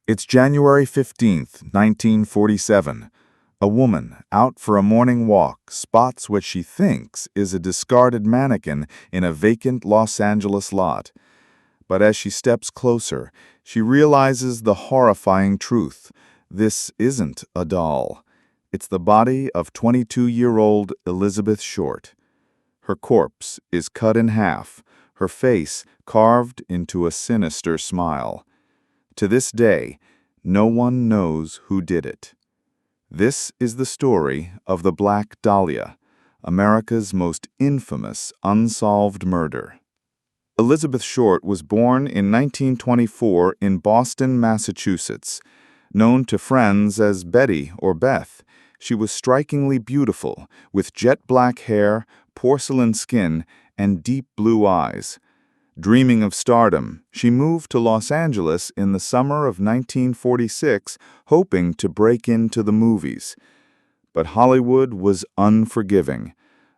It's January 15th, 1947. A woman, out for a morning walk, spots what she thinks is a discarded mannequin in a vacant Los Angeles lot. But as she steps closer, she realizes the horrifying truth. This isn't a doll. It's the body of 22-year-old Elizabeth Short. Her corpse is cut in half, her face carved into a sinister smile. To this day, no one knows who did it. This is the story of the Black Dahlia, America's most infamous unsolved murder. Elizabeth Short was born in 1924 in Boston, Massachusetts. Known to friends as Betty or Beth, she was strikingly beautiful, with jet black hair, porcelain skin, and deep blue eyes. Dreaming of stardom, she moved to Los Angeles in the summer of 1946, hoping to break into the movies. But Hollywood was unforgiving.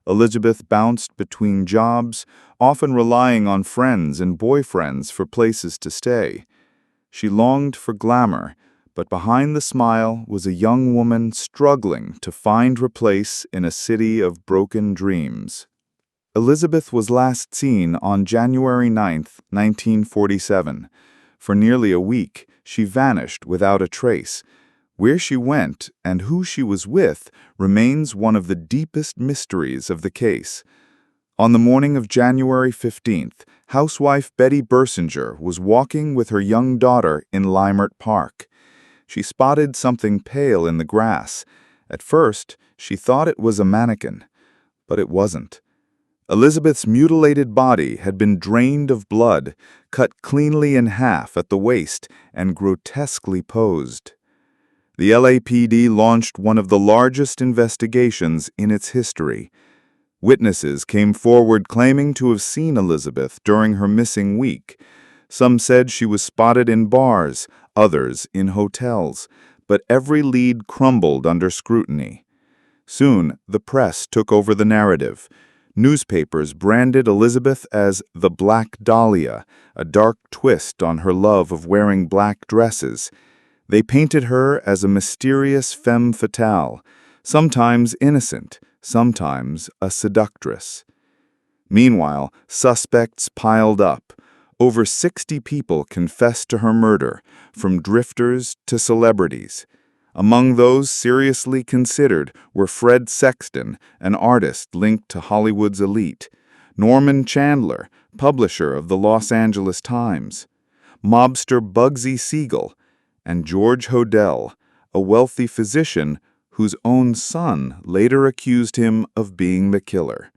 Elizabeth bounced between jobs, often relying on friends and boyfriends for places to stay. She longed for glamour, but behind the smile was a young woman struggling to find her place in a city of broken dreams. Elizabeth was last seen on January 9, 1947. For nearly a week, she vanished without a trace. Where she went and who she was with remains one of the deepest mysteries of the case. On the morning of January 15th, housewife Betty Bersinger was walking with her young daughter in Leimert Park. She spotted something pale in the grass. At first, she thought it was a mannequin, but it wasn't. Elizabeth's mutilated body had been drained of blood, cut cleanly in half at the waist, and grotesquely posed. The LAPD launched one of the largest investigations in its history. Witnesses came forward claiming to have seen Elizabeth during her missing week. Some said she was spotted in bars, others in hotels, but every lead crumbled under scrutiny. Soon, the press took over the narrative. Newspapers branded Elizabeth as the Black Dahlia, a dark twist on her love of wearing black dresses. They painted her as a mysterious femme fatale, sometimes innocent, sometimes a seductress. Meanwhile, suspects piled up. Over 60 people confessed to her murder, from drifters to celebrities. Among those seriously considered were Fred Sexton, an artist linked to Hollywood's elite; Norman Chandler, publisher of the Los Angeles Times; mobster Bugsy Siegel; and George Hodel, a wealthy physician whose own son later accused him of being the killer.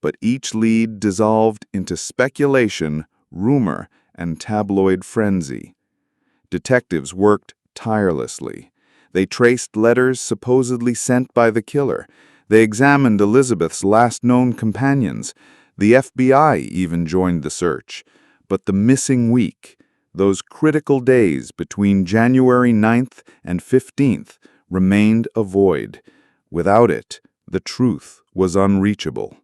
But each lead dissolved into speculation, rumor, and tabloid frenzy. Detectives worked tirelessly. They traced letters supposedly sent by the killer. They examined Elizabeth's last known companions. The FBI even joined the search. But the missing week, those critical days between January 9th and 15th, remained a void. Without it, the truth was unreachable.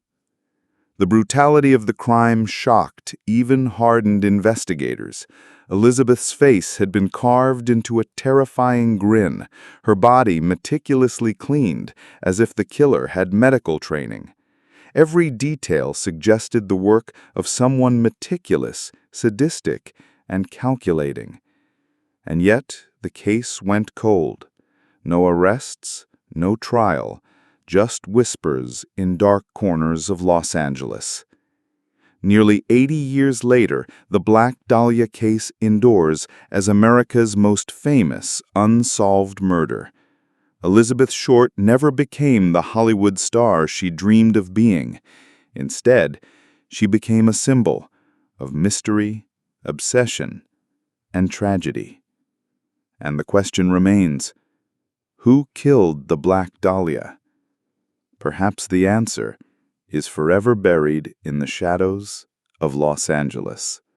The brutality of the crime shocked even hardened investigators. Elizabeth's face had been carved into a terrifying grin, her body meticulously cleaned, as if the killer had medical training. Every detail suggested the work of someone meticulous, sadistic, and calculating. And yet the case went cold. No arrests, no trial, just whispers in dark corners of Los Angeles. Nearly 80 years later, the Black Dahlia case endures as America's most famous unsolved murder. Elizabeth Short never became the Hollywood star she dreamed of being. Instead, she became a symbol of mystery, obsession, and tragedy. And the question remains, who killed the Black Dahlia? Perhaps the answer is forever buried in the shadows of Los Angeles.